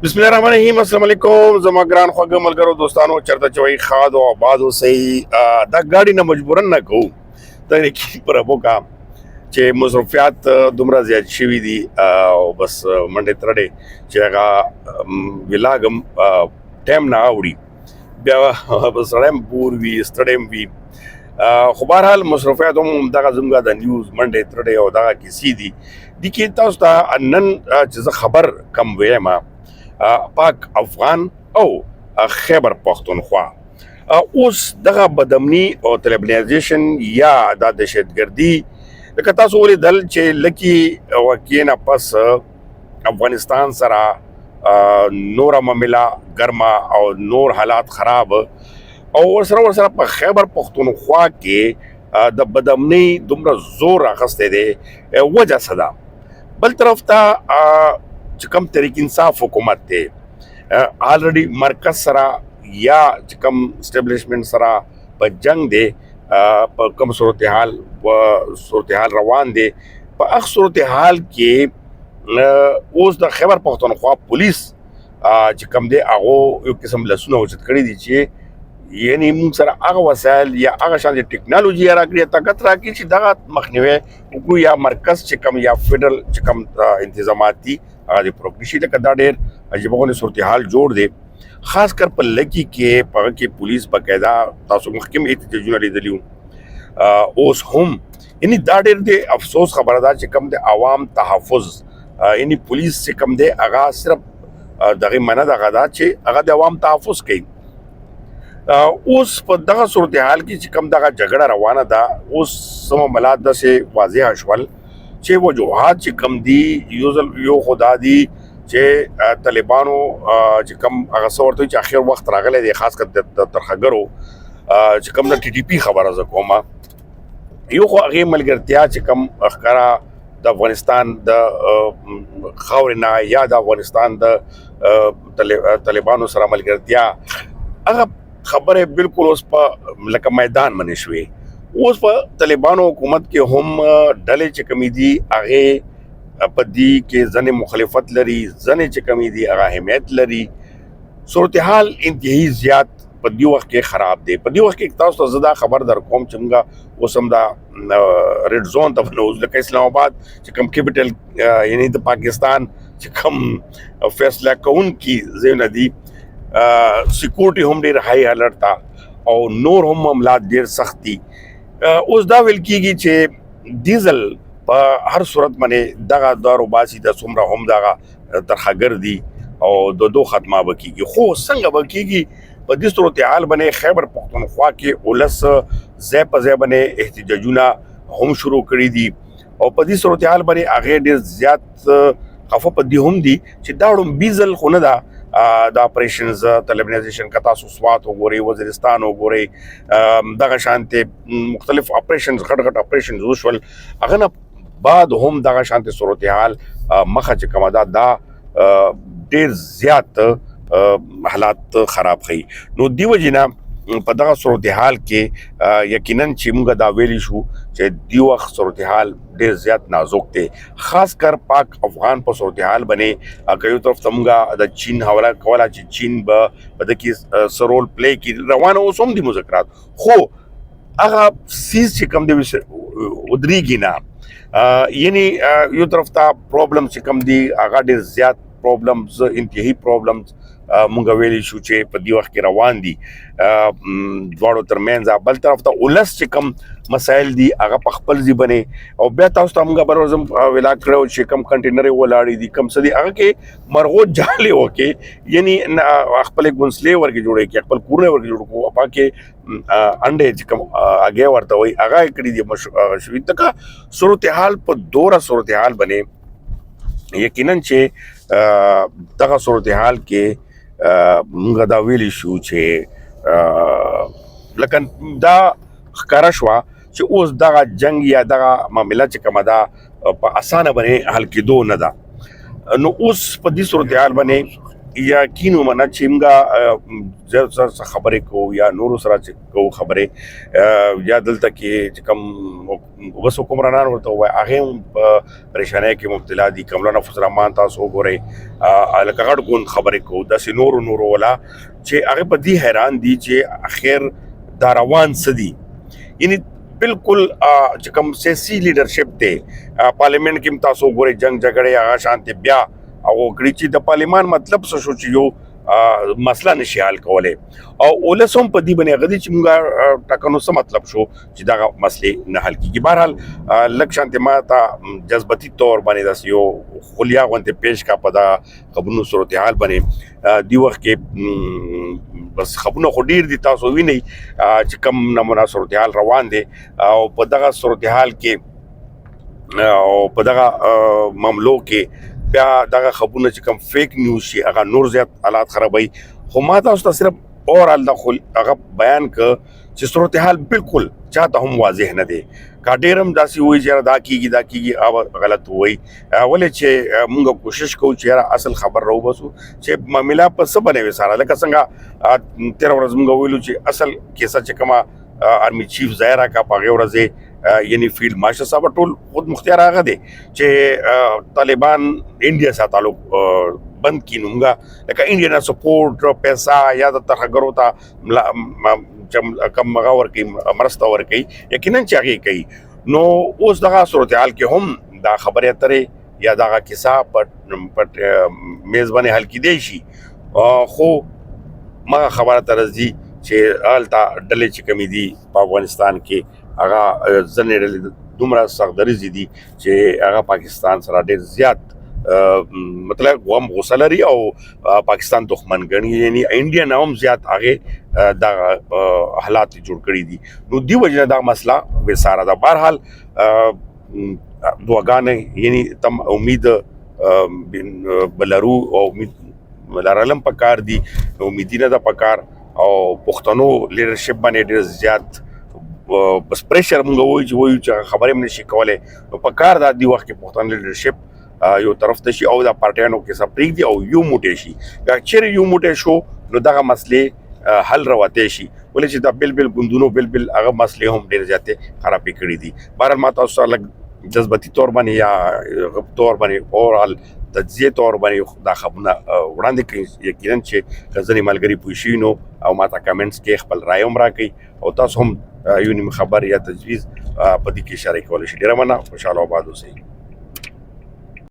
बिस्मिल्लाहिर्रहमानिर्रहीम अस्सलाम वालेकुम जमा ग्रान ख्वागा मलगरो दोस्तानो चरता चवई खाद और आबाद हो सही दा गाड़ी ना मजबूरन ना कहूँ तने की पर अबो का चे मसरूफियात दुमरा ज़्यादा शिवी दी बस मंडे तरडे चेगा विलागम टाइम ना आवड़ी ब्या बस रैम पूर भी स्टडेम भी खबरहाल मसरूफियात हम दगा जुमगा द न्यूज़ मंडे तरडे और दगा की सीधी दिखी ताउस्ता अनन चीज़ खबर कम वे मा पाक अफगान او خیبر پختونخوا اوس دغه بدمنی او طلبنایزیشن یا د دهشتګردي لکه تاسو ولیدل چې لکی وکینه پس افغانستان سره نور معاملہ ګرما او نور حالات خراب او ورسره په خیبر پختونخوا کې د بدمنی دومره زور اخسته دی وجه صدا بل طرف ته چې کوم تحریک انصاف حکومت دی آلریډي مرکز سره یا چې کوم اسټابلیشمنت سره په جنگ دی په کوم صورتحال روان دی په هغه صورتحال کې اوس د خیبر پختونخوا پولیس چې کوم دی هغه یو قسم لسونه اوچت کړی دي چې یعنی موږ سره هغه وسایل یا هغه شان ټیکنالوژي راکړي طاقت راکړي چې دغه مخنیوي وکړو یا مرکز چې کوم یا فدرل چې کوم انتظامات دي هغه د پروګریشي لکه دا ډېر عجیبونه صورتحال جوړ دی خاص کر په لکی کې په کې پولیس باقاعده تاسو محکم احتجاجونه لیدلیو اوس هم یعنی دا ډېر د افسوس خبره ده چې کوم د عوام تحفظ یعنی پولیس چې کوم دی هغه صرف دغه منه دغه دا چې هغه د عوام تحفظ کوي اوس په دغه صورتحال کې چې کوم دغه جګړه روانه ده اوس سم ملات ده سه واضح شول چې وجوهات چې کم دي یو خدا دي چې طالبانو چې کم هغه څورته چې اخر وخت راغلی دی خاص کر د ترخګرو چې کم د ټي ټي پی خبره ز کومه یو خو هغه ملګرتیا چې کم اخکارا د افغانستان د خاورنا یا د افغانستان د طالبانو سره ملګرتیا هغه خبره بالکل اوس په لکه میدان باندې شوې اوس په طالبانو حکومت کې هم ډلې چې کمی دي هغه په دې کې ځنې مخالفت لري ځنې چې کمی دي هغه حمایت لري صورتحال انتهایی زیات په دې وخت کې خراب دی په دې وخت کې تاسو ته زدا خبر در کوم چې موږ اوسم دا ریډ زون ته نوز لکه اسلام آباد چې کوم کیپټل یعنی د پاکستان چې کوم فیصله کوون کی زونه دي سکیورټي هم ډېر هاي الرټ تا او نور هم معاملات ډېر سخت دي اوس دا ویل کیږي چې ډیزل په هر صورت باندې دغه دارو باسي د څومره هم دغه ترخګر دي او دو ختمه وکیږي خو څنګه وکیږي په دې صورتحال باندې خیبر پختونخوا کې ولس ځای په ځای باندې احتجاجونه هم شروع کړي دي او په دې صورتحال باندې هغه ډېر زیات خفه په دې هم دي چې دا ډیزل خو نه ده د اپریشنز طلبنایزیشن کا تاسو سوات وګورئ وزیرستان وګورئ دغه شانته مختلف اپریشنز غټ اپریشنز وشول هغه نه بعد هم دغه شانته صورتحال مخه چې کومه دا ډیر زیات حالات خراب خي نو دیو جنا په دغه صورتحال کې یقینا چې موږ دا ویلی شو چې دیو صورتحال ډیر زیات نازک دی خاص کر پاک افغان په صورتحال باندې یو طرف ته موږ د چین حواله کوله چې چین به د کې سرول پلی کې روانه اوسم دي مذاکرات خو هغه سیس چې کم دی ودرېږي نه یعنی یو طرف ته پرابلم چې کم دی هغه ډیر زیات پرابلمز انتهایی پرابلمز مونږ ویلی شو چې په دې وخت کې روان دي دواړو ترمنځ بل طرف ته ولس چې کم مسایل دي هغه په خپل ځای باندې او بیا تاسو ته موږ بروزم ویلا کړو چې کم کنټینر ولاړې دي کم سدي هغه کې مرغو جالي وکي یعنی خپل ګونسلې ورګه جوړې کې خپل کورونه ورګه جوړ کو اپا کې انډه چې کم اگې ورته وي هغه کړی دي شوې تک صورتحال په دوره صورتحال باندې یقینا چې دغه صورتحال کې موږ دا ویلی شو چې لکه دا ښکاره شوه چې اوس دغه جنگ یا دغه معامله چې کومه ده په اسانه باندې حل کېدو نه ده نو اوس په دې صورتحال باندې یقین ومنه چې موږ زه څه خبرې کوو یا نورو سره چې کوو خبرې یا دلته کې چې کوم اوس حکمرانان ورته وایي هغې هم په پریشانۍ کې مبتلا دي کملا نفس رحمان تاسو وګورئ لکه غټ ګوند خبرې کوو داسې نورو والا چې هغې په دې حیران دي چې اخر دا روان څه دي یعنی بالکل چې کوم سیاسي لیډرشپ دی پارلیمنټ کې هم تاسو وګورئ جنګ جګړې هغه شانتې بیا او کړي چې د پارلیمان مطلب څه شو چې یو مسله نشي حل کولی او ولس هم په دې باندې هغه دي چې موږ ټاکنو څه مطلب شو چې دغه مسلې نه حل کېږي بهرحال لږ شانتې ما ته جذبتي طور باندې داسې یو خلیا غوندې پیش کا په دغه خبرونو صورتحال باندې دې وخت کې بس خبرونه خو ډېر دي تاسو وینئ چې کوم نمونه صورتحال روان دی او په دغه صورتحال کې او په دغه معاملو کې بیا دغه خبرونه چې کوم فیک نیوز شي هغه نور زیات حالات خرابوي خو ما تاسو ته صرف اوورال هغه بیان که چې صورتحال بالکل چاته هم واضح نه دی که ډېر هم داسې وایي چې یاره دا کېږي هغه غلط وایي ولې چې موږ کوشش کوو چې یاره اصل خبر راوباسو چې معامله په څه باندې وساره لکه څنګه تېره ورځ موږ ویلو چې اصل کیسه چې کومه آرمی چیف ظاهره کا په هغې ورځې یعنی فیلډ مارشل صاحب ټول خود مختار هغه دی چې طالبان انډیا سره تعلق بند کړي نو موږ لکه انډیا نه سپورټ پیسه یا د ترهګرو ته کم هغه ورکوي مرسته ورکوي یقینا چې هغې کوي نو اوس دغه صورتحال کې هم دا خبرې اترې یا دغه کیسه په میز باندې حل کیدی شي خو مغه خبره ته راځي چې هلته ډلې چې کومې دي په افغانستان کې هغه ځینې ډلې دومره سختدریځې دي چې هغه پاکستان سره ډېر زیات مطلب غوسه لري او پاکستان دښمن ګڼي یعنی انډیا نه هم زیات هغې دغه حالات جوړ کړي دي نو دې وجې نه دغه مسله بېساره ده بهرحال دعاګانې یعنی تم امید بلرو او امید لرلم پکار دي امیدونه ده پکار او پښتنو لیډرشپ باندې ډېر زیات بس پریشر مونږ وایو چې خبرې هم نشي کولی نو په کار دا دې وخت کې پښتون لیډرشپ یو طرف ته شي او د پارټیانو کې څه پرېږدي او یو موټی شي که چیرې یو موټی شو نو دغه مسلې حل راوتی شي ولې چې دا بل ګوندونو بل هغه مسلې هم ډېرې زیاتې خرابې کړي دي بهرحال ما تاسو سره لږ جذبتي طور باندې یا طور باندې اوورال تجزیې طور باندې دا خبرونه وړاندې کړي یقینا چې که ځینې ملګري پوه شوي نو او ما ته کمنټس کې خپل رایه هم راکړئ او تاسو هم یو نیم خبر یا تجویز په دې کې اشاره کولی شئ ډېره مننه خوشحاله او آباد اوسئ